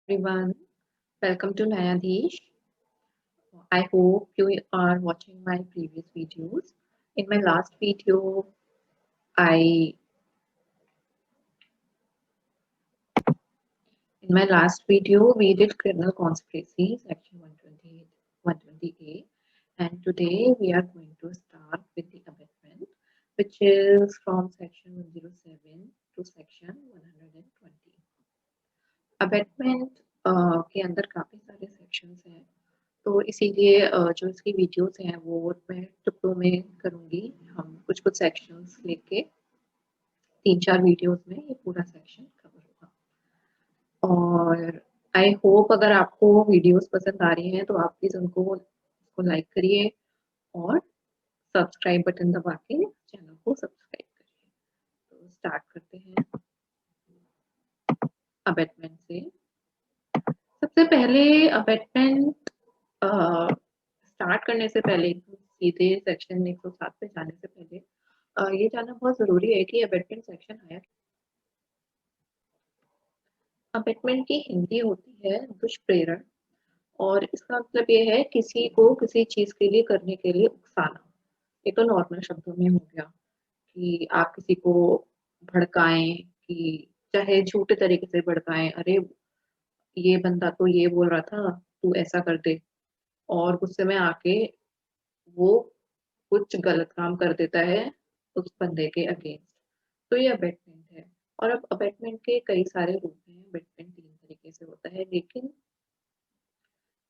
Everyone, welcome to Nayadish. I hope you are watching my previous videos. In my last video, I we did criminal conspiracy section 128, 120A, and today we are going to start with the amendment, which is from section 107 to section 120. Abetment के अंदर काफ़ी सारे sections हैं, तो इसीलिए जो इसकी videos हैं वो मैं टुकड़ों में करूँगी। हम कुछ-कुछ सेक्शंस लेके 3-4 वीडियोस में ये पूरा सेक्शन कवर होगा। और आई होप अगर आपको वीडियोस पसंद आ रही हैं तो आप प्लीज़ उसको लाइक करिए और सब्सक्राइब बटन दबा के चैनल को सब्सक्राइब करिए। तो स्टार्ट करते हैं अबेटमेंट से। सबसे पहले अबेटमेंट स्टार्ट करने से पहले सीधे सेक्शन 107 पे जाने से पहले ये जानना बहुत ज़रूरी है कि अबेटमेंट सेक्शन आया। अबेटमेंट की हिंदी होती है दुष्प्रेरण और इसका मतलब ये है किसी को किसी चीज़ के लिए करने के लिए उकसाना। ये तो नॉर्मल शब्दों में हो गया कि आप किसी को भड़काएँ कि चाहे झूठे तरीके से भड़काएँ, "अरे! ये बंदा तो ये बोल रहा था, तू ऐसा कर दे।" और गुस्से में आके वो कुछ गलत काम कर देता है उस बंदे के अगेंस्ट। तो ये अबेटमेंट है और अब अबेटमेंट के कई सारे रूप हैं। अबेटमेंट 3 तरीके से होता है लेकिन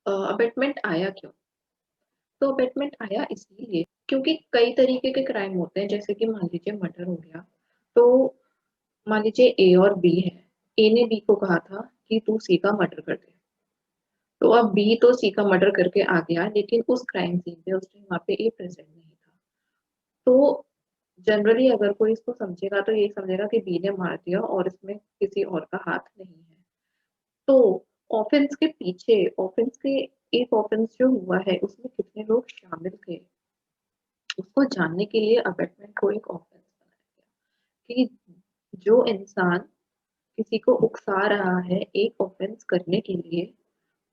अबेटमेंट आया क्यों? तो अबेटमेंट आया इसलिए क्योंकि कई तरीके के क्राइम होते हैं, जैसे कि मान लीजिए मर्डर हो गया, तो मान लीजिए ए और बी है। ए ने बी को कहा था कि तू सी का मर्डर कर दे। तो अब बी तो सी का मर्डर करके आ गया लेकिन उस क्राइम सीन पे उस टाइम वहाँ पे ए प्रेज़ेंट नहीं था। तो जनरली अगर कोई इसको समझेगा तो ये समझेगा कि बी ने मार दिया और इसमें किसी और का हाथ नहीं है। तो ऑफेंस के पीछे ऑफेंस के एक ऑफेंस जो हुआ है उसमें कितने लोग शामिल थे, उसको जानने के लिए अबेटमेंट को एक ऑफेंस बनाया गया कि जो इंसान किसी को उकसा रहा है एक ऑफेंस करने के लिए,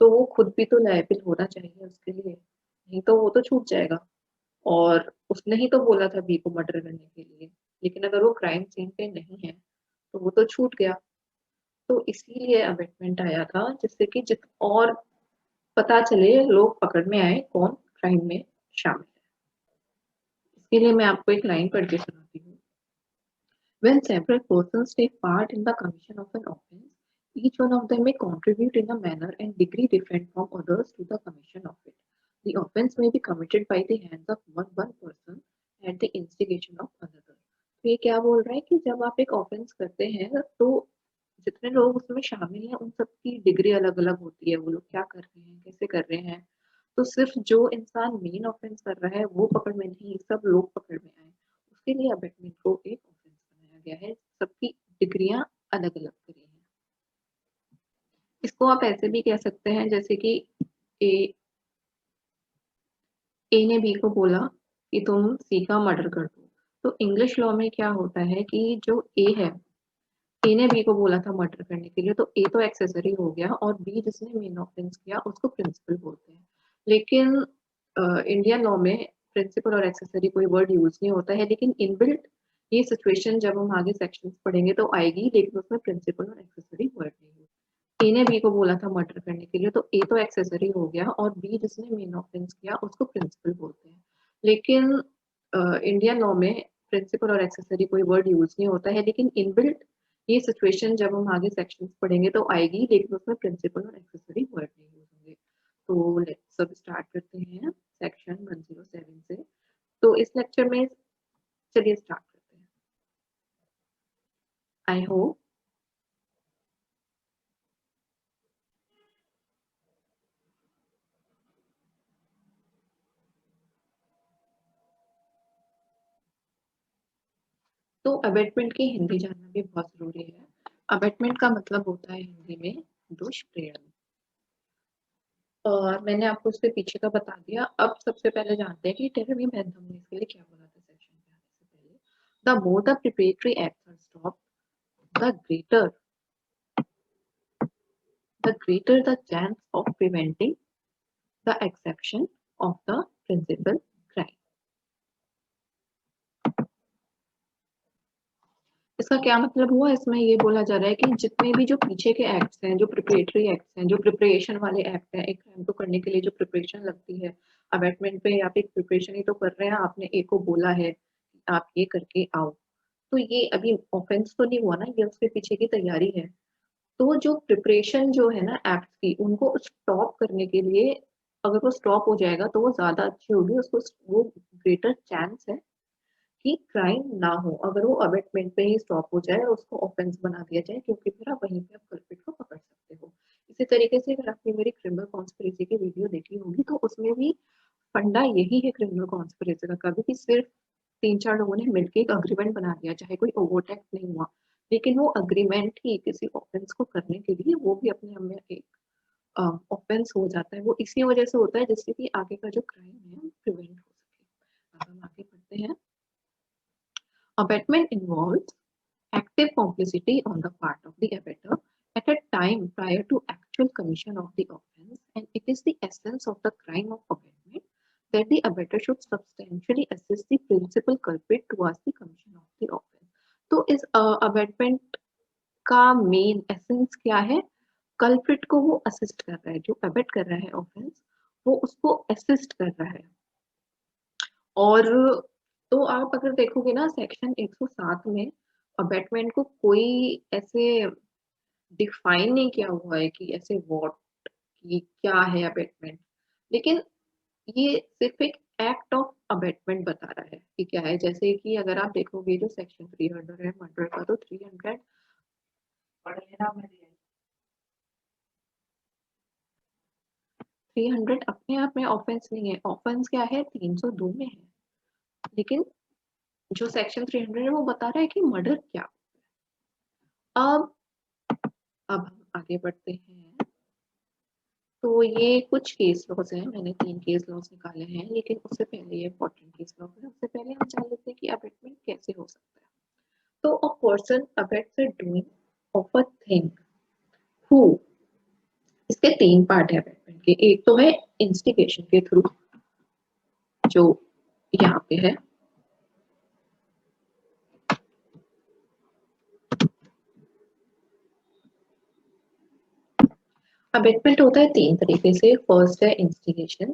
तो वो खुद भी तो लायबिल होना चाहिए उसके लिए, नहीं तो वो तो छूट जाएगा। और उसने ही तो बोला था बी को मर्डर करने के लिए, लेकिन अगर वो क्राइम सीन पे नहीं है, तो वो तो छूट गया। तो इसीलिए अमेंडमेंट आया था जिससे कि जित और पता चले, लोग पकड़ में आए कौन क्राइम में शामिल है। इसके लिए मैं आपको एक लाइन पढ़ के सुनाती हूँ। When several persons take part in the commission of an offence, each one of them may contribute in a manner and degree different from others to the commission of it. The offence may be committed by the hands of one person at the instigation of another. तो ये क्या बोल रहा है कि जब आप एक ऑफेंस करते हैं तो जितने लोग उसमें शामिल हैं उन सबकी डिग्री अलग-अलग होती है, वो लोग क्या कर रहे हैं, कैसे कर रहे हैं। तो सिर्फ जो इंसान मेन ऑफेंस कर रहा है वो पकड़ में नहीं, सब लोग पकड़ में आए। उसके लिए अबेटमेंट को एक ऑफेंस बनाया गया है, सबकी डिग्रियाँ अलग-अलग करी हैं। इसको आप ऐसे भी कह सकते हैं जैसे कि ए ए ने बी को बोला कि तुम सी का मर्डर कर दो। तो इंग्लिश लॉ में क्या होता है कि जो ए है, ए ने बी को बोला था मर्डर करने के लिए, तो ए तो एक्सेसरी हो गया और बी जिसने मेन ऑफेंस किया उसको प्रिंसिपल बोलते हैं। लेकिन इंडियन लॉ में प्रिंसिपल और एक्सेसरी कोई वर्ड यूज़ नहीं होता है, लेकिन इनबिल्ट ये सिचुएशन जब हम आगे सेक्शंस पढ़ेंगे तो आएगी, लेकिन उसमें प्रिंसिपल और एक्सेसरी वर्ड नहीं होता। ए ने बी को बोला था मर्डर करने के लिए, तो ए तो एक्सेसरी हो गया और बी जिसने मेन ऑफेंस किया उसको प्रिंसिपल बोलते हैं। लेकिन इंडियन लॉ में प्रिंसिपल और एक्सेसरी कोई वर्ड यूज़ नहीं होता है, लेकिन इनबिल्ट ये सिचुएशन जब हम आगे सेक्शंस पढ़ेंगे तो आएगी, लेकिन उसमें प्रिंसिपल और एक्सेसरी वर्ड नहीं यूज़ होंगे। तो लेट्स अब स्टार्ट करते हैं सेक्शन 107 से। तो इस लेक्चर में चलिए स्टार्ट करते हैं। आई होप तो अबेटमेंट की हिंदी जानना भी बहुत ज़रूरी है। अबेटमेंट का मतलब होता है हिंदी में दुष्प्रेरण। और मैंने आपको उसके पीछे का बता दिया। अब सबसे पहले जानते हैं कि टेररिज्म एंड हमने इसके लिए क्या बोला था सेक्शन में आने से पहले। The more the preparatory acts are stopped, the greater the greater the chance of preventing the exception of the principal crime. इसका क्या मतलब हुआ? इसमें ये बोला जा रहा है कि जितने भी जो पीछे के एक्ट्स हैं, जो प्रिपरेटरी एक्ट्स हैं, जो प्रिपरेशन वाले एक्ट हैं, एक क्राइम को करने के लिए जो प्रिपरेशन लगती है, अबैटमेंट पे आप एक प्रिपरेशन ही तो कर रहे हैं, आपने ए को बोला है, आप ये करके आओ। तो ये अभी ऑफेंस तो नहीं हुआ ना, ये उसके पीछे की तैयारी है। तो जो प्रिपरेशन जो है ना एक्ट्स की, उनको स्टॉप करने के लिए अगर वो स्टॉप हो जाएगा तो वो ज़्यादा अच्छी होगी, उसको वो ग्रेटर चांस है कि क्राइम ना हो अगर वो अबेटमेंट पे ही स्टॉप हो जाए और उसको ऑफेंस बना दिया जाए, क्योंकि फिर आप वहीं पे आप कल्प्रिट को पकड़ सकते हो। इसी तरीके से अगर आपने मेरी क्रिमिनल कॉन्स्पिरेसी की वीडियो देखी होगी तो उसमें भी फंडा यही है क्रिमिनल कॉन्स्पिरेसी का, कभी भी सिर्फ 3-4 लोगों ने मिलकर एक अग्रीमेंट बना दिया, चाहे कोई ओवरट एक्ट नहीं हुआ, लेकिन वो अग्रीमेंट ही किसी ऑफेंस को करने के लिए वो भी अपने आप में एक ऑफेंस हो जाता है। वो इसी वजह से होता है जिससे कि आगे का जो क्राइम है प्रिवेंट हो सके। अब हम आगे बढ़ते हैं। Abatement involves active complicity on the part of the abettor at a time prior to actual commission of the offence, and it is the essence of the crime of abatement that the abettor should substantially assist the principal culprit towards the commission of the offence. तो इस abetment का main essence क्या है? Culprit को वो assist कर रहा है, जो अबेट कर रहा है ऑफेंस वो उसको असिस्ट कर रहा है। और तो आप अगर देखोगे ना सेक्शन 107 में अबैटमेंट को कोई ऐसे डिफाइन नहीं किया हुआ है कि ऐसे व्हाट कि क्या है अबैटमेंट, लेकिन ये सिर्फ एक एक्ट ऑफ अबैटमेंट बता रहा है कि क्या है। जैसे कि अगर आप देखोगे जो सेक्शन 300 है मर्डर का, तो 300 पढ़ लेना मैंने 300 अपने आप में ऑफेंस नहीं है, ऑफेंस क्या है 302 में है, लेकिन जो सेक्शन 300 है वो बता रहा है कि मर्डर क्या। अब हम आगे बढ़ते हैं। तो ये कुछ केस लॉज हैं, मैंने 3 केस लॉज निकाले हैं, लेकिन उससे पहले ये इम्पोर्टेंट केस लॉ है। उससे पहले हम जान लेते हैं कि अबेटमेंट कैसे हो सकता है। तो a person abets the doing of a thing who, इसके 3 पार्ट है अबेटमेंट के। एक तो है इंस्टिगेशन के थ्रू, जो यहाँ पे है। अबेटमेंट होता है 3 तरीके से। फर्स्ट है इंस्टिगेशन,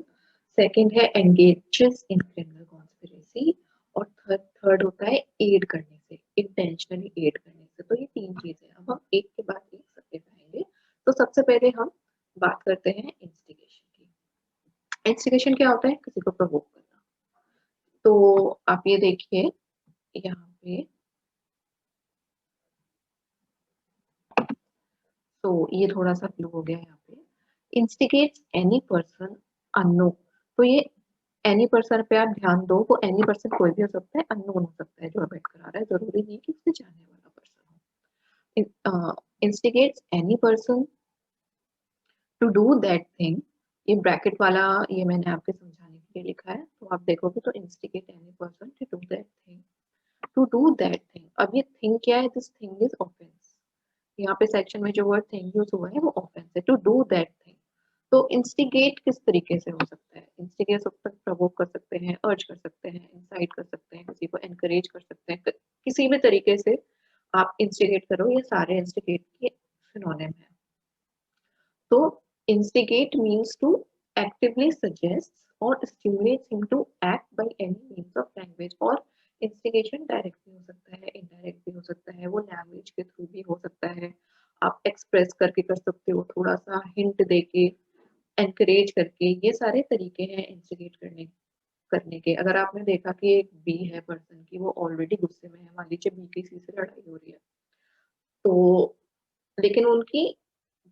सेकंड है एंगेजेस इन क्रिमिनल कॉन्स्पिरेसी, और थर्ड होता है एड करने से, इंटेंशनली एड करने से। तो ये 3 चीजें अब हम एक के बाद एक सबसे पहले। तो सबसे पहले हम बात करते हैं इंस्टिगेशन की। इंस्टिगेशन क्या होता है? किसी को प्रोवोक करना। तो आप ये देखिए यहाँ पे, तो ये थोड़ा सा ब्लू हो गया यहाँ पे। इंस्टिगेट्स एनी पर्सन अननोन, तो ये एनी पर्सन पे आप ध्यान दो, वो एनी पर्सन कोई भी हो सकता है, अननोन हो सकता है जो अबेट करा रहा है, जरूरी नहीं है कि उससे जानने वाला पर्सन हो। Instigates any person to do that thing, ये ब्रैकेट वाला ये मैंने आपके समझाने के लिए लिखा है, तो आप देखोगे तो instigate any person to do that thing, to do that thing. अब ये थिंग क्या है? This thing is offence. यहाँ पे सेक्शन में जो वर्ड थिंग यूज हुआ है वो ऑफेंस है, टू डू दैट थिंग। तो इंस्टिगेट किस तरीके से हो सकता है? इंस्टिगेट सब तक प्रवोक कर सकते हैं, अर्ज कर सकते हैं, इंसाइट कर सकते हैं, किसी को एनकरेज कर सकते हैं, किसी भी तरीके से आप इंस्टिगेट करो, ये सारे इंस्टिगेट के सिनोनिम है। तो instigate means to actively suggest or stimulate him to act by any means of language, और instigation डायरेक्ट भी हो सकता है, इनडायरेक्ट भी हो सकता है, वो लैंग्वेज के थ्रू भी हो सकता है, आप एक्सप्रेस करके कर सकते हो, थोड़ा सा हिंट देके, एनकरेज करके, ये सारे तरीके हैं इंस्टिगेट करने के। अगर आपने देखा कि एक बी है पर्सन की, वो ऑलरेडी गुस्से में है, मान लीजिए बी की सी से लड़ाई हो रही है, तो लेकिन उनकी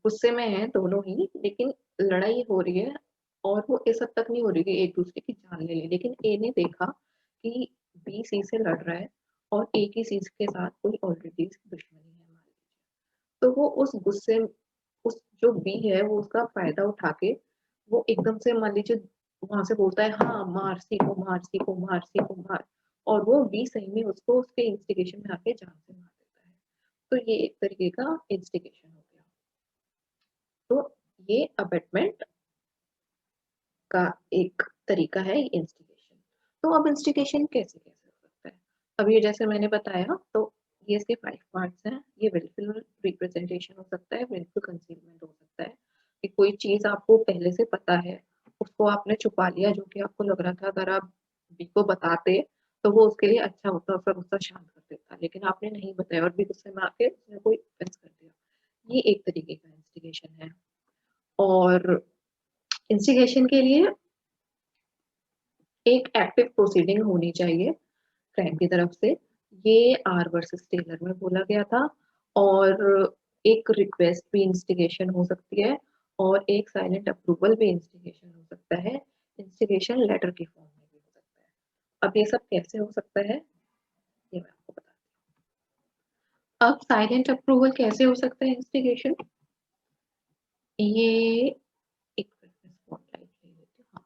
गुस्से में हैं दोनों ही, लेकिन लड़ाई हो रही है और वो इस हद तक नहीं हो रही कि एक दूसरे की जान ले ले, लेकिन ए ने देखा कि बी सी से लड़ रहा है और ए की सी के साथ कोई ऑलरेडी दुश्मनी है मान लीजिए, तो वो उस गुस्से, उस जो बी है वो उसका फायदा उठा के वो एकदम से मान लीजिए वहां से बोलता है हाँ मार सी को, मार सी को, मार सी को, मार, और वो बी सही में उसको उसके इंस्टिगेशन में आके जान से मार देता है। तो ये एक तरीके का इंस्टिगेशन हो गया। तो ये अबेटमेंट का एक तरीका है इंस्टिगेशन। तो अब इंस्टिगेशन कैसे कैसे हो सकता है? अब ये जैसे मैंने बताया, तो ये इसके 5 पार्ट्स हैं। ये विलफुल रिप्रेजेंटेशन हो सकता है, विलफुल कंसीलमेंट हो सकता है कि कोई चीज़ आपको पहले से पता है, उसको आपने छुपा लिया, जो कि आपको लग रहा था अगर आप बी को बताते तो वो उसके लिए अच्छा होता, उसका गुस्सा शांत कर देता, लेकिन आपने नहीं बताया और बी गुस्से में आके उसने कोई ऑफेंस कर दिया। ये एक तरीके का इंस्टिगेशन है। और इंस्टिगेशन के लिए एक एक्टिव प्रोसीडिंग होनी चाहिए क्राइम की तरफ से। ये आर वर्सेस टेलर में बोला गया था। और एक रिक्वेस्ट भी इंस्टिगेशन हो सकती है, और एक साइलेंट अप्रूवल भी इंस्टिगेशन हो सकता है। इंस्टिगेशन लेटर की फॉर्म में भी हो सकता है। अब ये सब कैसे हो सकता है, ये मैं आपको बताती हूँ। अब साइलेंट अप्रूवल कैसे हो सकता है इंस्टिगेशन, ये एक स्पॉटलाइट ले लेती हूँ। हाँ,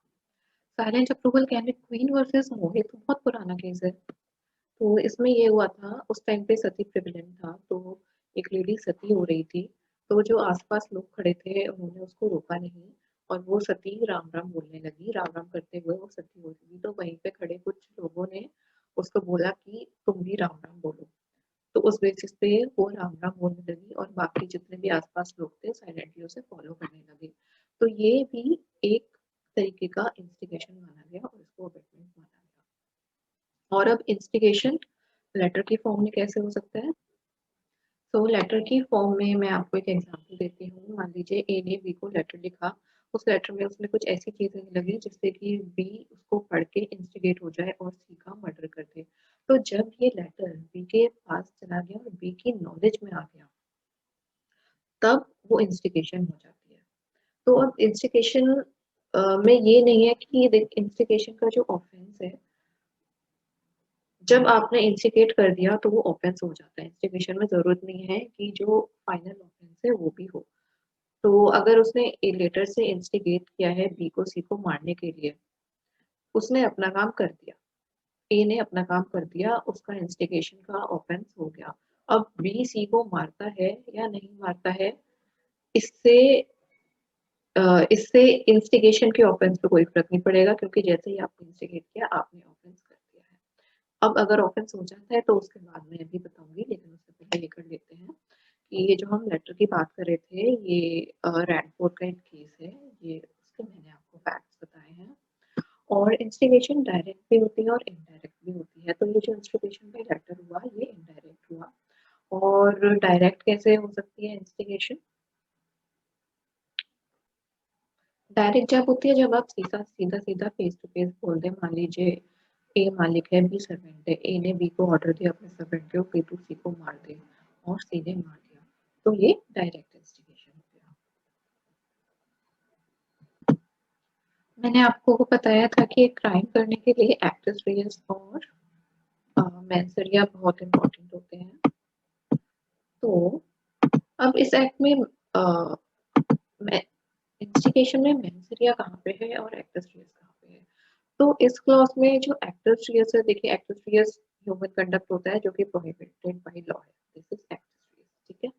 silent approval can be queen versus Mohit, बहुत पुराना केस है। तो इसमें ये हुआ था, उस टाइम पे सती प्रेवलेंट था, तो एक लेडी सती हो रही थी। तो जो आसपास लोग खड़े थे उन्होंने उसको रोका नहीं, और वो सती राम राम बोलने लगी। राम राम करते हुए वो सती हो रही थी, तो वहीं पे खड़े कुछ लोगों ने उसको बोला कि तुम भी राम राम बोलो। तो उस बेसिस पे वो राम राम बोलने लगी, और बाकी जितने भी आसपास लोग थे साइलेंटली उसे फॉलो करने लगे। तो ये भी एक तरीके का इंस्टिगेशन माना गया और इसको अबेटमेंट माना गया। और अब इंस्टिगेशन लेटर की फॉर्म में कैसे हो सकता है? तो लेटर की फॉर्म में मैं आपको एक एग्जांपल देती हूँ। मान लीजिए ए ने बी को लेटर लिखा, उस लेटर में उसने कुछ ऐसी चीजें लगी जिससे कि बी उसको पढ़ के इंस्टिगेट हो जाए और सी का मर्डर कर दे। तो जब ये लेटर बी के पास चला गया और बी की नॉलेज में आ गया, तब वो इंस्टिगेशन हो जाती है। तो अब इंस्टिगेशन में ये नहीं है कि इंस्टिगेशन का जो ऑफेंस है, जब आपने इंस्टिगेट कर दिया तो वो ऑफेंस हो जाता है। इंस्टिगेशन में जरूरत नहीं है कि जो फाइनल ऑफेंस है वो भी हो। तो अगर उसने लेटर से इंस्टिगेट किया है बी को सी को मारने के लिए, उसने अपना काम कर दिया, ए ने अपना काम कर दिया, उसका इंस्टिगेशन का ऑफेंस हो गया। अब बी सी को मारता है या नहीं मारता है, इससे इससे इंस्टिगेशन के ऑफेंस पे कोई फर्क नहीं पड़ेगा, क्योंकि जैसे ही आपने इंस्टिगेट किया आपने ऑफेंस कर दिया है। अब अगर ऑफेंस हो जाता है तो उसके बाद मैं भी बताऊंगी, लेकिन उससे पहले ये कर लेते हैं कि ये जो हम लेटर की बात कर रहे थे, ये रैनफोर्ड का एक केस है। ये उसके मैंने आपको फैक्ट्स बताए हैं। और इंस्टिगेशन डायरेक्ट भी होती है और इनडायरेक्ट भी होती है। तो ये जो इंस्टिगेशन का लेटर हुआ ये इनडायरेक्ट हुआ। और डायरेक्ट कैसे हो सकती है इंस्टिगेशन? डायरेक्ट जब होती है जब आप सीधा सीधा सीधा फेस टू फेस बोल दें। मान लीजिए ए मालिक है, बी सर्वेंट है, ए ने बी को ऑर्डर दिया अपने सर्वेंट को कि तू सी को मार दे, और सी ने मार दिया। तो ये डायरेक्ट इंस्टिगेशन हो गया। मैंने आपको बताया था कि एक क्राइम करने के लिए एक्ट्रेस रियल्स और मैंसरिया बहुत इंपॉर्टेंट होते हैं। तो अब इस एक्ट में इंस्टिगेशन में मैंसरिया कहाँ पे है और एक्ट्रेस रियल्स कहाँ पे है? तो इस क्लॉज में जो एक्ट्रेस रियल्स है, देखिए एक्ट्रेस रियल्स ह्यूमन कंडक्ट होता है जो कि प्रोहिबिटेड बाय लॉ है। दिस इज एक्ट्रेस रियल्स, ठीक है।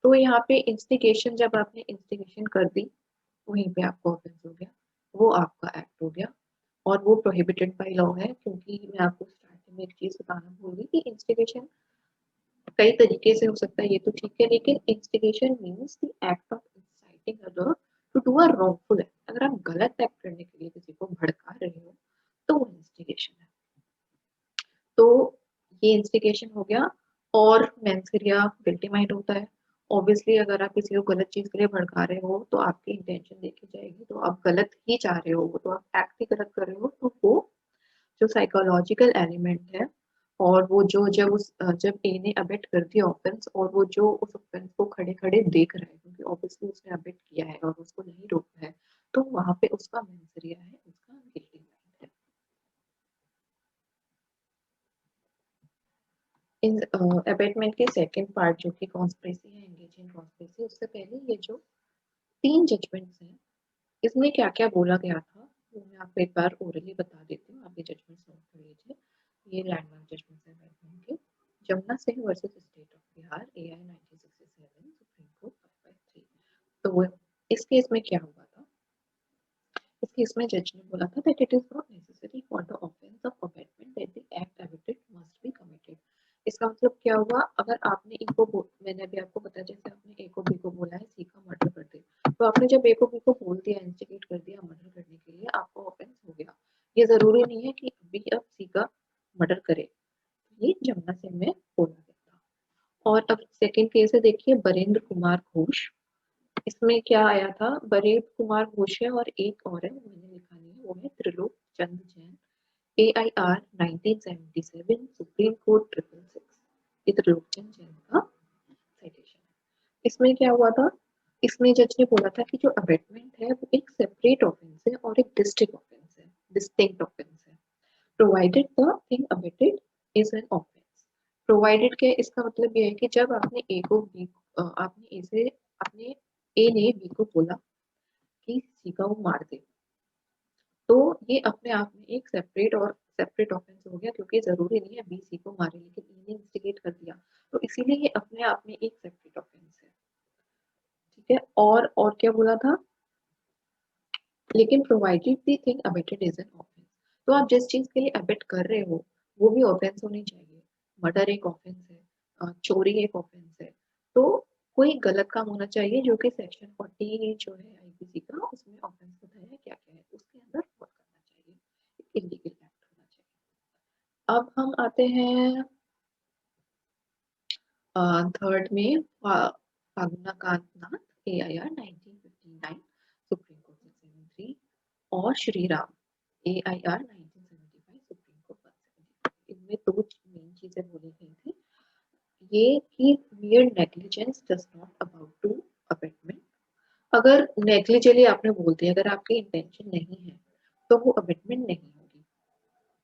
तो यहाँ पे इंस्टिगेशन, जब आपने इंस्टिगेशन कर दी वहीं पे आपको ऑफेंस हो गया, वो आपका एक्ट हो गया, और वो प्रोहिबिटेड बाय लॉ है। क्योंकि मैं आपको स्टार्टिंग में एक चीज बताना भूल गई कि इंस्टिगेशन कई तरीके से हो सकता है, ये तो ठीक है, लेकिन instigation means the act of inciting other to do a wrongful act. अगर आप गलत एक्ट करने के लिए किसी को भड़का रहे हो तो वो इंस्टिगेशन है। तो ये इंस्टिगेशन हो गया। और मेंसरिया गिल्टी माइंड होता है। ऑब्वियसली अगर आप किसी को गलत चीज के लिए भड़का रहे हो तो आपकी इंटेंशन देखी जाएगी, तो आप गलत ही चाह रहे हो, तो आप एक्ट ही गलत कर रहे हो, तो वो जो साइकोलॉजिकल एलिमेंट है, और वो जो जब ए ने अबेट कर दिया ऑफेंस, और वो जो उस ऑफेंस को खड़े खड़े देख रहा है, क्योंकि ऑब्वियसली उसने अबेट किया है और उसको नहीं रोका है, तो वहां पे उसका मेंसरिया है, उसका गिल्टी माइंड है। इन अबेटमेंट के सेकंड पार्ट जो कि कॉन्स्पिरेसी है, एंगेज इन कॉन्स्पिरेसी, उससे पहले ये जो 3 जजमेंट्स हैं, इसमें क्या-क्या बोला गया था, वो मैं आपको एक बार ओरली बता देती हूँ। आप ये जजमेंट्स नोट कर लीजिए। ये लैंडमार्क जजमेंट्स हैं अबेटमेंट के। Jamuna Singh versus state of Bihar, AI 1967, supreme court 5/3। तो वो इस केस में क्या हुआ था, इस केस में जज ने बोला था that it is not necessary for the offence of abetment that the act abetted must be committed. इसका मतलब क्या हुआ, अगर आपने ए को मैंने अभी आपको बताया जैसे आपने ए को बी को बोला है सी का मर्डर कर दे, तो आपने जब ए को बी को बोल दिया, इंस्टिगेट कर दिया मर्डर करने के लिए, आपको ऑफेंस हो गया। ये जरूरी नहीं है कि बी अब सी का मर्डर करे, ये जमुना सिंह में बोला गया था। और अब सेकंड केस है, देखिए बरेंद्र कुमार घोष। इसमें क्या आया था, बरेंद्र कुमार घोष है और एक और है, मैंने लिखा नहीं है, वो है Trilok Chand Jain. AIR 1977 supreme court 666। ये त्रिलोक चंद जैन का साइटेशन है। इसमें क्या हुआ था, इसमें जज ने बोला था कि जो अबेटमेंट है वो एक सेपरेट ऑफेंस है और एक डिस्ट्रिक्ट ऑफेंस है, डिस्टिंक्ट ऑफेंस है, provided the thing abetted is an offence. Provided क्या है, इसका मतलब ये है कि जब आपने ए को बी, आपने ए से, आपने ए ने बी को बोला कि सी का वो मार दे, तो ये अपने आप में एक सेपरेट ऑफेंस हो गया, क्योंकि जरूरी नहीं है बी सी को मारे, लेकिन ई ने इंस्टिगेट कर दिया, तो इसीलिए ये अपने आप में एक सेपरेट ऑफेंस है। ठीक है, और क्या बोला था, लेकिन provided the thing abetted is an offence. तो आप जिस चीज के लिए अबेट कर रहे हो वो भी ऑफेंस होनी चाहिए। मर्डर एक ऑफेंस है, चोरी एक ऑफेंस है, तो कोई गलत काम होना चाहिए जो कि सेक्शन 40 जो है आईपीसी का, उसमें ऑफेंस बताया है क्या क्या है, उसके अंदर वर्क करना चाहिए, इलीगल एक्ट होना चाहिए। अब हम आते हैं थर्ड में, फागुना कांतनाथ, AIR 1959 सुप्रीम कोर्ट 673, और Shri Ram, AIR 1975 supreme court 175। इनमें दो मेन चीजें बोली गई थी, ये कि mere negligence does not amount to abetment. अगर नेग्लिजिबली आपने बोल दिया, अगर आपकी इंटेंशन नहीं है तो वो अबेटमेंट नहीं होगी।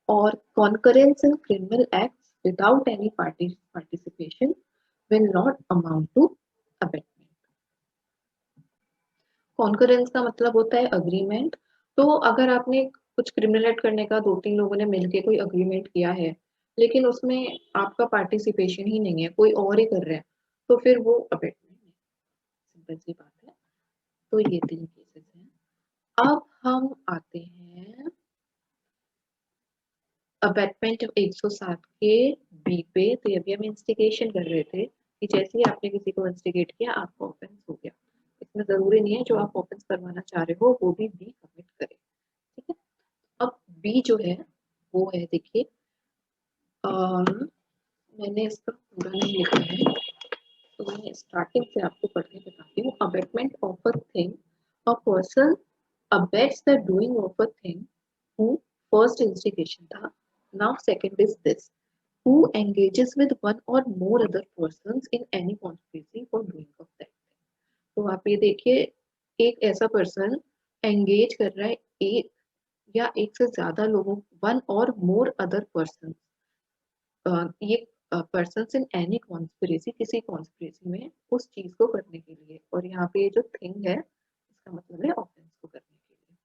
और concurrence in criminal acts without any participation will not amount to abetment. Concurrence का मतलब होता है अग्रीमेंट। तो अगर आपने कुछ क्रिमिनल एक्ट करने का दो तीन लोगों ने मिलके कोई अग्रीमेंट किया है, लेकिन उसमें आपका पार्टिसिपेशन ही नहीं है, कोई और ही कर रहा है, तो फिर वो अबेटमेंट है। सिंपल सी बात है। तो ये तीन केसेस हैं। अब हम आते हैं अबेटमेंट 107 के बी पे। तो अभी हम इंस्टिगेशन कर रहे थे कि जैसे ही आपने किसी को इंस्टिगेट किया आपको ऑफेंस हो गया। इसमें जरूरी नहीं है जो आप ऑफेंस करवाना चाह रहे हो वो भी बी कमिट करे। ठीक है, अब बी जो है वो है, देखिए मैंने इसका पूरा नहीं लिखा है, तो मैं स्टार्टिंग से आपको पढ़ के बताती हूँ। Abetment of a thing, a person abets the doing of a thing who first instigation था। Now second is this, who engages with one or more other persons in any conspiracy for doing of that thing। तो आप ये देखिए, एक ऐसा person engage कर रहा है एक या एक से ज्यादा लोगों, वन और मोर अदर पर्सन, ये पर्सन्स इन एनी कॉन्स्पिरेसी, किसी कॉन्स्पिरेसी में उस चीज को करने के लिए, और यहाँ पे ये जो थिंग है इसका मतलब है ऑफेंस को करने के लिए।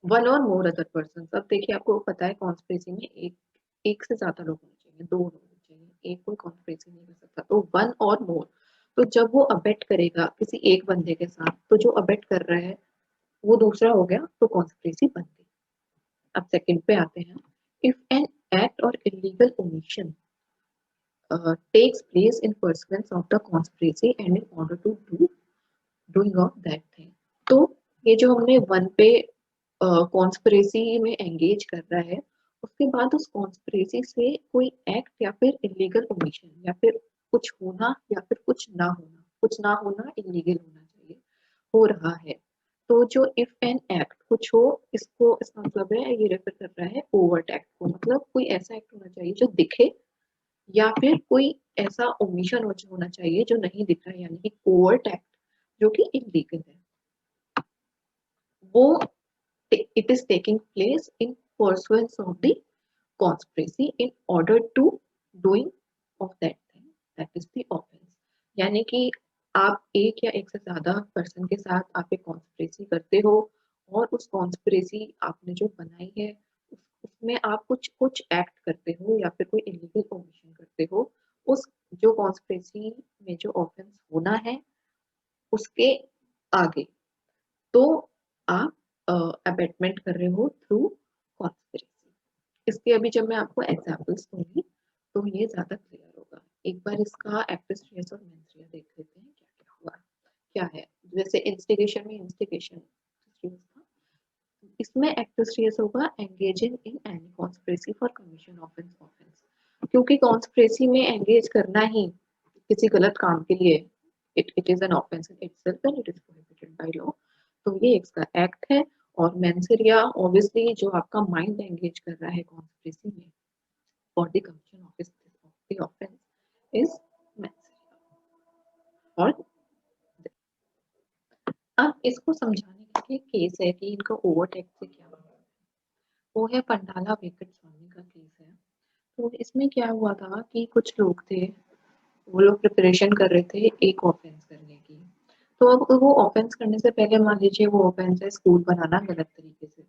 वन और मोर अदर पर्सन, अब देखिए आपको पता है कॉन्स्पिरेसी में एक एक से ज्यादा लोग होने चाहिए, दो लोग होने चाहिए, एक कोई कॉन्स्पिरेसी नहीं कर सकता, तो वन और मोर। तो जब वो अबेट करेगा किसी एक बंदे के साथ, तो जो अबेट कर रहा है वो दूसरा हो गया, तो कॉन्स्पिरेसी बन गई। अब सेकंड पे आते हैं, इफ एन एक्ट और illegal omission takes place in pursuance of the conspiracy and in order to do doing of that thing। तो ये जो हमने वन पे कॉन्स्पिरेसी में एंगेज कर रहा है, उसके बाद उस कॉन्स्पिरेसी से कोई एक्ट या फिर इलीगल ओमिशन, या फिर कुछ होना या फिर कुछ ना होना, कुछ ना होना इलीगल होना चाहिए, हो रहा है। तो जो इफ एन एक्ट कुछ हो, इसको इसका मतलब है ये रेफर कर रहा है ओवर्ट एक्ट को, मतलब कोई ऐसा एक्ट होना चाहिए जो दिखे, या फिर कोई ऐसा ओमिशन होना चाहिए जो नहीं दिख रहा है, यानी कि ओवर्ट एक्ट जो कि इलीगल है, वो it is taking place in pursuance of the conspiracy in order to doing of that thing, that is the offense। यानी कि आप एक या एक से ज्यादा पर्सन के साथ आप एक कॉन्स्पिरेसी करते हो, और उस कॉन्स्पिरेसी आपने जो बनाई है उसमें आप कुछ कुछ एक्ट करते हो या फिर कोई इलीगल ओमिशन करते हो, उस जो कॉन्स्पिरेसी में जो ऑफेंस होना है उसके आगे, तो आप अबेटमेंट कर रहे हो थ्रू कॉन्स्पिरेसी। इसके अभी जब मैं आपको एग्जांपल्स दूंगी तो ये ज्यादा क्लियर होगा। एक बार इसका एक्टस रियस और मेंस रिया देख लेते हैं क्या क्या हुआ, क्या है। जैसे इंस्टिगेशन में इंस्टिगेशन इसमें एक्टस रियस होगा engaging in any conspiracy for commission of an offence, क्योंकि कॉन्स्पिरेसी में एंगेज करना ही किसी गलत काम के लिए it is an offence in itself and it is prohibited by law. तो ये इसका एक्ट है। और मेंसरिया ऑब्वियसली जो आपका माइंड एंगेज कर रहा है कॉन्स्पिरेसी में for the commission of the offence is mens rea. और अब इसको समझाने के लिए केस है कि इनका ओवरटेक्स से क्या हुआ। वो है पंडाला वेंकट स्वामी का केस है। तो इसमें क्या हुआ था कि कुछ लोग थे, वो लोग प्रिपरेशन कर रहे थे एक ऑफेंस करने की। तो अब वो ऑफेंस करने से पहले मान लीजिए वो ऑफेंस है स्कूल बनाना गलत तरीके से।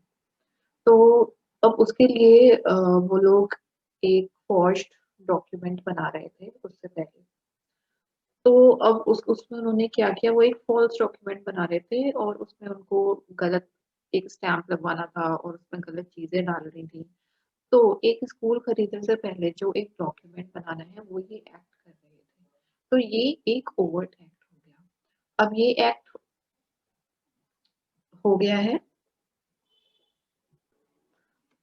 तो अब उसके लिए वो लोग एक फॉर्ज्ड डॉक्यूमेंट बना रहे थे उससे पहले। तो अब उसमें उन्होंने क्या किया, वो एक फॉल्स डॉक्यूमेंट बना रहे थे और उसमें उनको गलत एक स्टैम्प लगवाना था और उसमें गलत चीजें डाल रही थी। तो एक स्कूल खरीदने से पहले जो एक डॉक्यूमेंट बनाना है वो ये एक्ट कर रहे थे। तो ये एक ओवर्ट एक्ट हो गया। अब ये एक्ट हो गया है,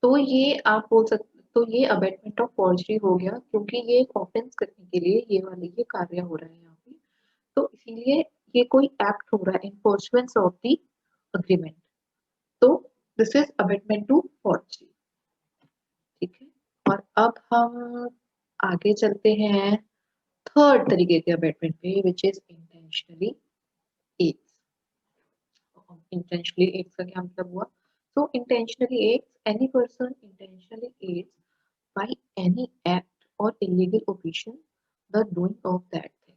तो ये आप बोल सकते, तो ये अबेटमेंट ऑफ फॉर्जरी हो गया, क्योंकि ये एक ऑफेंस करने के लिए ये वाले ये कार्य हो रहे हैं यहाँ पे। तो इसीलिए ये कोई एक्ट हो रहा है in pursuance of the agreement. तो this is abetment to forgery. ठीक है। और अब हम आगे चलते हैं थर्ड तरीके के अबेटमेंट पे, which is intentionally aids. Intentionally aids का क्या मतलब हुआ? So intentionally aids, any person intentionally aids by any act or illegal omission the doing of that thing.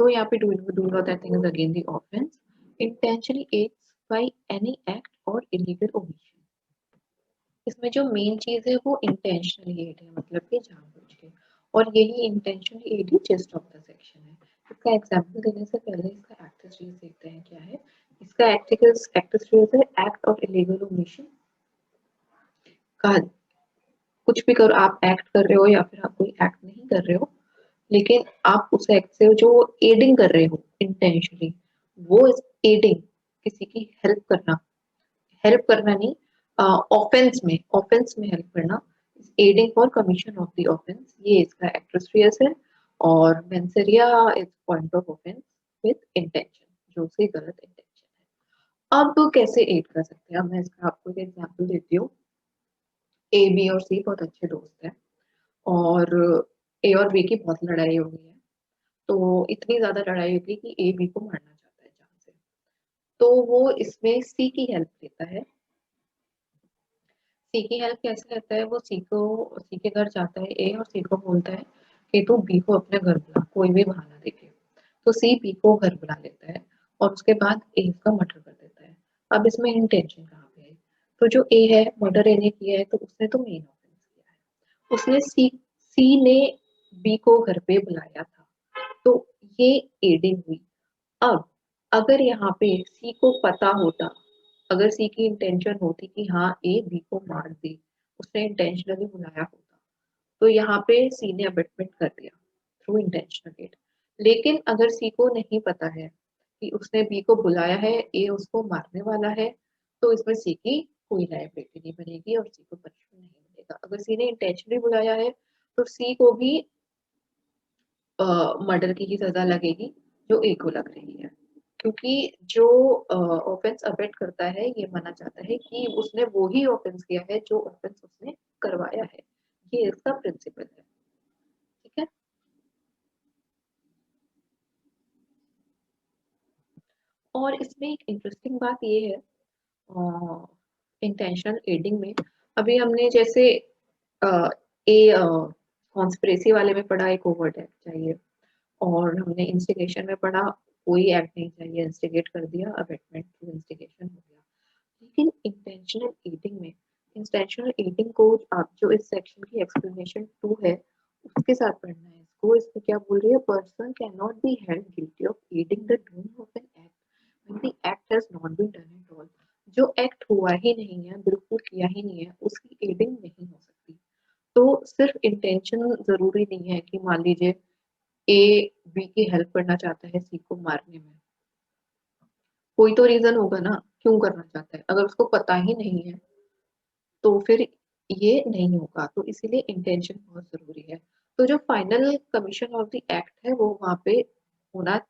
तो यहाँ पे doing of that thing is again the offense. Intentionally aids by any act or illegal omission. इसमें जो main चीज है वो intentionally add है, मतलब कि जानबूझ के। और यही इंटेंशनली एड ही जिस्ट ऑफ द सेक्शन है। इसका एग्जांपल देने से पहले इसका एक्ट सीरीज देखते हैं क्या है। इसका एक्ट सीरीज है एक्ट ऑफ इलीगल ओमिशन का। कुछ भी करो, आप एक्ट कर रहे हो या फिर आप कोई एक्ट नहीं कर रहे हो, लेकिन आप उस एक्ट से जो एडिंग कर रहे हो इंटेंशनली, वो इस एडिंग किसी की हेल्प करना नहीं, ऑफेंस में हेल्प करना, adding for commission of the offence, ये इसका एक्ट्रेस है। और mens rea is point of offence with intention, जो से गलत इंटेंशन है। अब कैसे एड कर सकते हैं, अब मैं इसका आपको एक एग्जांपल देती हूँ। ए बी और सी बहुत अच्छे दोस्त हैं और ए और बी की बहुत लड़ाई हो गई है। तो इतनी ज्यादा लड़ाई होगी कि ए बी को मारना चाहता है जान से। तो वो इसमें सी की हेल्प लेता है। सी की हेल्प कैसे लेता है, वो सी के घर जाता है ए और सी को बोलता है कि तू बी को अपने घर बुला, कोई भी बहाना देके। तो सी बी को घर बुला लेता है और उसके बाद ए का मर्डर कर देता है। अब इसमें इंटेंशन कहाँ पे है? तो जो ए है, मर्डर ए ने किया है तो उसने तो मेन ऑफेंस किया है। उसने सी ने बी को घर पे बुलाया था, तो ये एडिंग हुई। अब अगर यहाँ पे सी को पता होता, अगर सी की इंटेंशन होती कि हाँ ए बी को मार दे, उसने इंटेंशनली बुलाया होता, तो यहाँ पे सी ने अबेटमेंट कर दिया थ्रू इंटेंशनल एड। लेकिन अगर सी को नहीं पता है कि उसने बी को बुलाया है, ए उसको मारने वाला है, तो इसमें सी की कोई लायबिलिटी नहीं बनेगी और सी को पनिशमेंट नहीं मिलेगा। अगर सी ने इंटेंशनली बुलाया है तो सी को भी मर्डर की ही सजा लगेगी जो ए को लग रही है। क्योंकि जो ऑफेंस अबेट करता है ये माना जाता है कि उसने वो ही ऑफेंस किया है जो ऑफेंस उसने करवाया है। ये इसका प्रिंसिपल है। ठीक है। और इसमें एक इंटरेस्टिंग बात ये है इंटेंशनल एडिंग में, अभी हमने जैसे अ, ए कॉन्स्पिरेसी वाले में पढ़ा एक ओवर्ट एक्ट चाहिए, और हमने इंस्टिगेशन में पढ़ा कोई एक्ट नहीं चाहिए, इंस्टिगेट कर दिया, अबेटमेंट टू इंस्टिगेशन हो गया। लेकिन इंटेंशनल ईटिंग को आप जो इस सेक्शन की एक्सप्लेनेशन 2 है उसके साथ पढ़ना है। इसको इसमें क्या बोल रही है, person can not be held guilty of aiding the doing of an act when the not been done at all, जो एक्ट हुआ ही नहीं है, बिल्कुल किया ही नहीं है, उसकी एडिंग नहीं हो सकती। तो सिर्फ इंटेंशन जरूरी नहीं है कि मान लीजिए ए बी की हेल्प करना चाहता है सी को मारने में, कोई तो रीजन होगा ना क्यों करना चाहता है, अगर उसको पता ही नहीं है तो फिर ये नहीं होगा। तो इसीलिए इंटेंशन बहुत जरूरी है। तो जो final commission of the act है वो वहां पे होना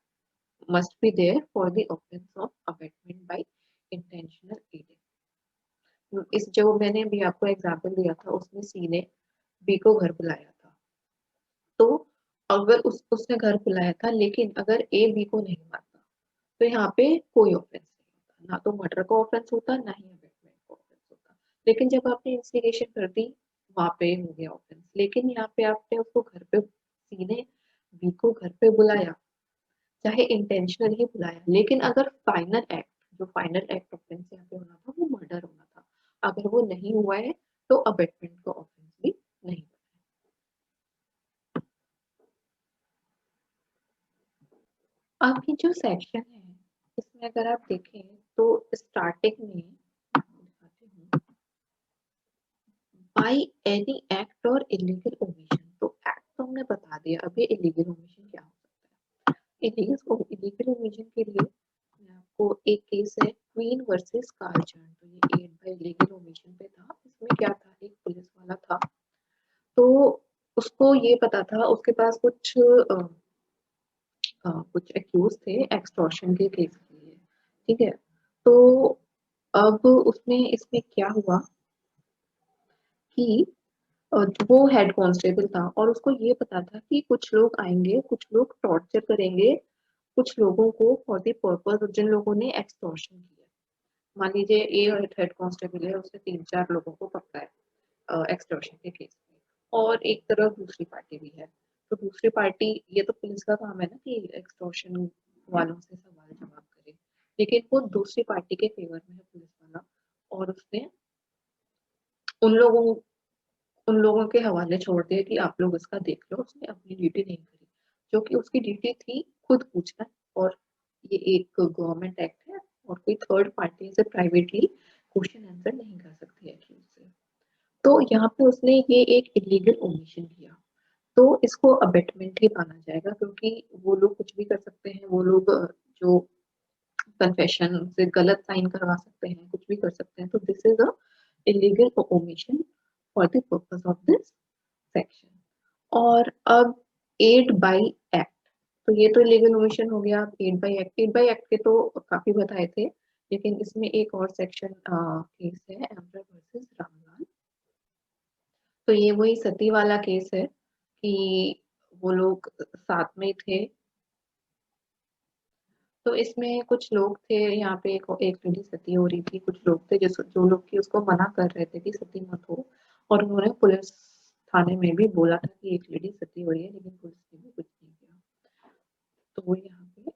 must be there for the offence of abetment by intentional aiding. इस जो मैंने अभी आपको एग्जांपल दिया था उसमें सी ने बी को घर बुलाया था, तो अगर उसने घर बुलाया था लेकिन अगर ए बी को नहीं मारता तो यहाँ पे कोई ऑफेंस नहीं होता, ना तो मर्डर का ऑफेंस होता ना ही अबेटमेंट का ऑफेंस होता। लेकिन जब आपने इंस्टिगेशन कर दी वहां पे हो गया ऑफेंस, लेकिन यहाँ पे आपने उसको घर पे, सी ने बी को घर पे बुलाया, चाहे इंटेंशनल ही बुलाया, लेकिन अगर फाइनल एक्ट, जो फाइनल एक्ट ऑफेंस यहाँ पे होना था वो मर्डर होना था, अगर वो नहीं हुआ है तो अबेटमेंट का ऑफेंस भी नहीं बना। आपकी जो सेक्शन है इसमें अगर आप देखें तो स्टार्टिंग में दिखाती हूँ, बाई एनी एक्ट और इलीगल ओमिशन, तो एक्ट तो हमने बता दिया, अभी इलीगल ओमिशन क्या हो सकता है। इलीगल ओमिशन के लिए मैं आपको एक केस है क्वीन वर्सेस कार्जन, तो ये एड बाय इलीगल ओमिशन पे था। इसमें क्या था, एक पुलिस वाला था, तो उसको ये पता था, उसके पास कुछ एक्यूज थे एक्सटॉर्शन के केस के लिए, ठीक है। तो अब उसमें इसमें क्या हुआ कि वो हेड कांस्टेबल था और उसको ये पता था कि कुछ लोग आएंगे, कुछ लोग टॉर्चर करेंगे कुछ लोगों को फॉर द पर्पस, जिन लोगों ने एक्सटॉर्शन किया। मान लीजिए ए हेड कांस्टेबल है, उसने 3-4 लोगों को पकड़ा है एक्सटॉर्शन के केस में, और एक तरफ दूसरी पार्टी भी है। तो दूसरी पार्टी, ये तो पुलिस का काम है ना कि एक्सटॉर्शन वालों से सवाल जवाब करे, लेकिन वो दूसरी पार्टी के फेवर में है पुलिस वाला, और उसने उन लोगों उन लोगों के हवाले छोड़ दिया कि आप लोग इसका देख लो, उसने अपनी ड्यूटी नहीं करी, जो कि उसकी ड्यूटी थी खुद पूछना। और ये एक गवर्नमेंट एक्ट है और कोई थर्ड पार्टी से प्राइवेटली क्वेश्चन आंसर नहीं कर सकती है से। तो यहाँ पे उसने ये एक इलीगल ओमिशन किया, तो इसको अबेटमेंट ही माना जाएगा, क्योंकि वो लोग कुछ भी कर सकते हैं, वो लोग जो कन्फेशन से गलत साइन करवा सकते हैं, कुछ भी कर सकते हैं, तो this is a illegal omission for the purpose of this section. और अब एड बाय एक्ट, तो ये तो लीगल ओमिशन हो गया। Aid by act, aid by act के तो काफी बताए थे, लेकिन इसमें एक और सेक्शन केस है एम्परर वर्सेस रामलाल। तो ये वही सती वाला केस है कि वो लोग साथ में थे, तो इसमें कुछ लोग थे, यहाँ पे एक लेडी सती हो रही थी, कुछ लोग थे जो लोग की उसको मना कर रहे थे कि सती मत हो, और उन्होंने पुलिस थाने में भी बोला था कि एक लेडी सती हो रही है, लेकिन पुलिस ने भी कुछ नहीं किया। तो वो यहाँ पे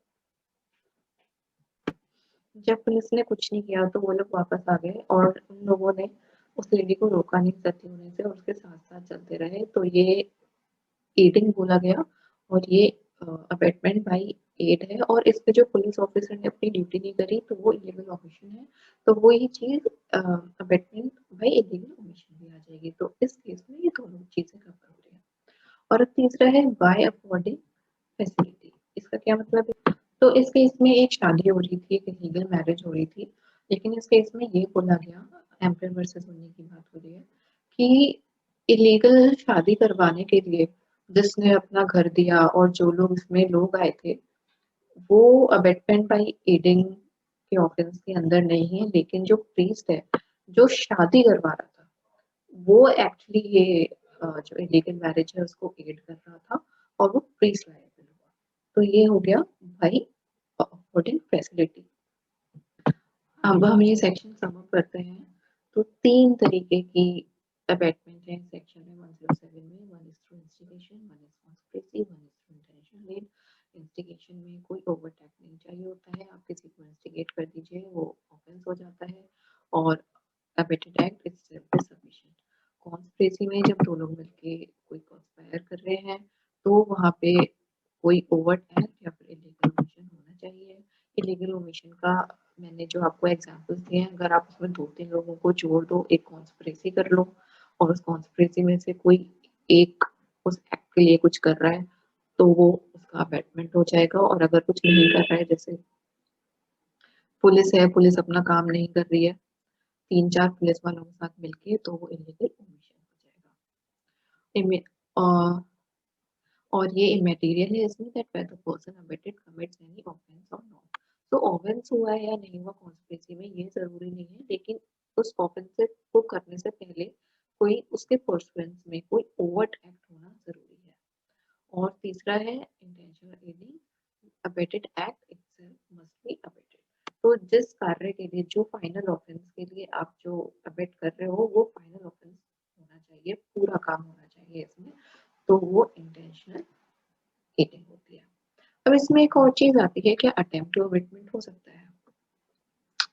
जब पुलिस ने कुछ नहीं किया तो वो लोग वापस आ गए, और उन लोगों ने उस लेडी को रोका नहीं सती होने से, और उसके साथ साथ चलते रहे, तो ये एडिंग बोला गया। और ये अबेटमेंट बाय एड है, और इस पे जो पुलिस ऑफिसर ने अपनी ड्यूटी नहीं करी तो वो इलीगल ऑमिशन है, तो वो ही चीज अबेटमेंट बाय इलीगल ऑमिशन भी आ जाएगी। तो इस केस में ये दोनों चीजें कवर हो रही है। और तीसरा है बाय अफोर्डिंग फैसिलिटी, इसका क्या मतलब है। तो इस केस में एक शादी हो रही थी, एक इलीगल मैरिज हो रही थी, लेकिन इस केस में ये बोला गया, एम्पर वर्सेस उन्नी की बात हो रही है, कि इलीगल शादी करवाने के लिए जिसने अपना घर दिया और जो लोग इसमें लोग आए थे वो अबेटमेंट बाय एडिंग के ऑफेंस के अंदर नहीं है, लेकिन जो प्रीस्ट है जो शादी करवा रहा था वो एक्चुअली ये जो इलीगल मैरिज है उसको एड कर रहा था, और वो प्रीस्ट लायबल हुआ। तो ये हो गया भाई अफोर्डिंग फैसिलिटी। अब हम ये सेक्शन सम अप करते हैं, तो 3 तरीके की अबेटमेंट है सेक्शन में 107 में। One is through instigation, one is conspiracy, one is through intention led. Instigation में कोई ओवरटैक नहीं चाहिए होता है, आप किसी को इंस्टिगेट कर दीजिए वो ऑफेंस हो जाता है, और abetted act is simple submission. Conspiracy में जब 2 लोग मिलके कोई कॉन्स्पायर कर रहे हैं तो वहाँ पे कोई ओवर्ट एक्ट या फिर इलीगल ओमिशन होना चाहिए। इलीगल ओमिशन का मैंने जो आपको एग्जांपल्स दिए हैं, अगर आप उसमें 2-3 लोगों को जोड़ दो, एक कॉन्स्पिरेसी कर लो और उस कॉन्स्पिरेसी में से कोई एक उस एक्ट के लिए कुछ कर रहा है, तो वो उसका अबेटमेंट हो जाएगा। और अगर कुछ नहीं कर रहा है, जैसे पुलिस है, पुलिस अपना काम नहीं कर रही है 3-4 पुलिस वालों के साथ मिलके, तो वो इलीगल ओमिशन हो जाएगा। इमे- अ, और ये इमेटीरियल है इसमें that whether person abetted commits any offence और नॉट। तो ऑफेंस हुआ है या नहीं हुआ कॉन्स्पिरेसी में ये जरूरी नहीं है, लेकिन उस ऑफेंस को करने से पहले कोई उसके परसुएंस में कोई ओवर्ट एक्ट होना जरूरी है। और तीसरा है intentional adding, abetted act itself must be abetted. तो जिस कार्य के लिए, जो फाइनल ऑफेंस के लिए आप जो अबेट कर रहे हो, वो फाइनल ऑफेंस होना चाहिए, पूरा काम होना चाहिए इसमें, तो वो इंटेंशनल ईटिंग होती है। अब इसमें एक और चीज आती है, क्या अटेम्प्ट टू अबेटमेंट हो सकता है?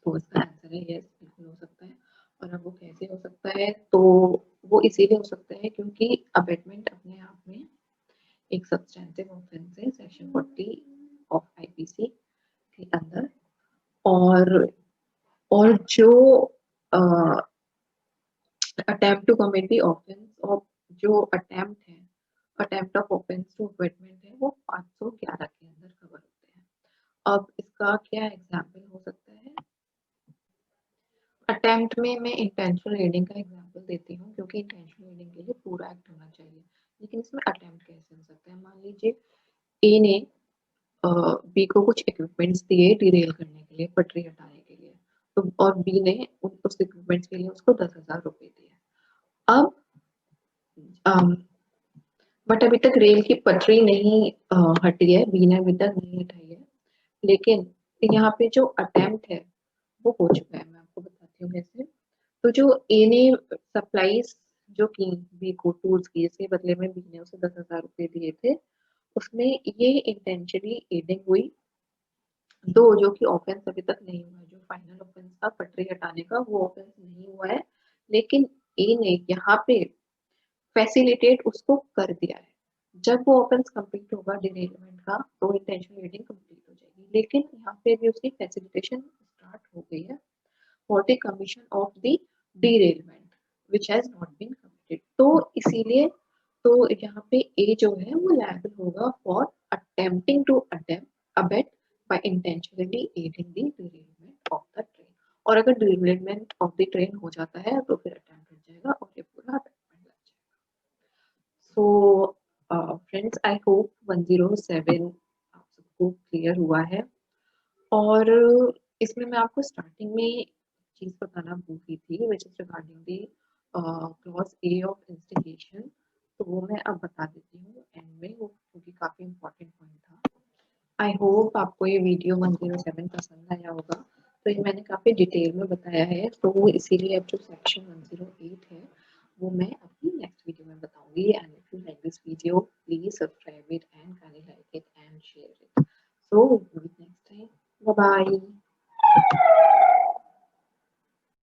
तो इसका आंसर है यस, बिल्कुल हो सकता है। और अब वो कैसे हो सकता है? तो वो इसीलिए हो सकता है क्योंकि अबेटमेंट अपने आप में एक सब्सटेंटिव ऑफेंस है सेक्शन 40 ऑफ आईपीसी के अंदर। और जो attempt to commit the offence, और जो अटेम्प्ट है, attempt of offence to abetment है, वो 511 के अंदर कवर होते हैं। अब इसका क्या एग्जाम्पल हो सकता है? अटेम्प्ट में मैं इंटेंशनल एडिंग का एग्जांपल देती हूँ, क्योंकि इंटेंशनल एडिंग के लिए पूरा एक्ट होना चाहिए, लेकिन इसमें अटेम्प्ट कैसे हो सकता है? मान लीजिए ए ने बी को कुछ इक्विपमेंट्स दिए डिरेल करने के लिए, पटरी हटाने के लिए, तो और बी ने उस इक्विपमेंट्स के लिए उसको 10,000 रुपए दिए। अब बट अभी तक रेल की पटरी नहीं हटी है, बी ने अभी तक नहीं हटाई है, लेकिन यहाँ पे जो अटेम्प्ट है वो हो चुका है। मैं आपको बताती हूँ कैसे। तो जो ए ने सप्लाईज जो की बी को टूल्स की, इसके बदले में बी ने उसे 10,000 रुपए दिए थे, उसमें ये इंटेंशनली एडिंग हुई। दो जो कि ऑफेंस अभी तक नहीं हुआ है, जो फाइनल ऑफेंस था पटरी हटाने का, वो ऑफेंस नहीं हुआ है, लेकिन ए ने यहाँ पे फैसिलिटेट उसको कर दिया है। जब वो ऑफेंस कंप्लीट होगा डिरेलमेंट का, तो इंटेंशनल एडिंग कंप्लीट हो जाएगी, लेकिन यहाँ पे भी उसकी फैसिलिटेशन स्टार्ट हो गई है for the commission of the derailment which has not been completed. तो इसीलिए तो यहाँ पे ए जो है वो लायबल होगा for attempting to abet by intentionally aiding the derailment of the train. और अगर डिरेलमेंट ऑफ द ट्रेन हो जाता है, तो फिर अटेम्प्ट हो जाएगा और ये पूरा अबेटमेंट लग जाएगा। सो फ्रेंड्स, आई होप 107 आप सबको क्लियर हुआ है। और इसमें मैं आपको स्टार्टिंग में चीज बताना भूल गई थी, which is regarding the clause A of instigation. तो वो मैं अब बता देती हूँ एंड में, वो क्योंकि काफी इंपॉर्टेंट पॉइंट था। आई होप आपको ये वीडियो 107 पसंद आया होगा। तो ये मैंने काफी डिटेल में बताया है, तो वो इसीलिए अब जो सेक्शन 108 है, वो मैं अपनी नेक्स्ट वीडियो में बताऊंगी। And if you like this video, please subscribe it and kindly like it and share it. So, next time. Bye bye.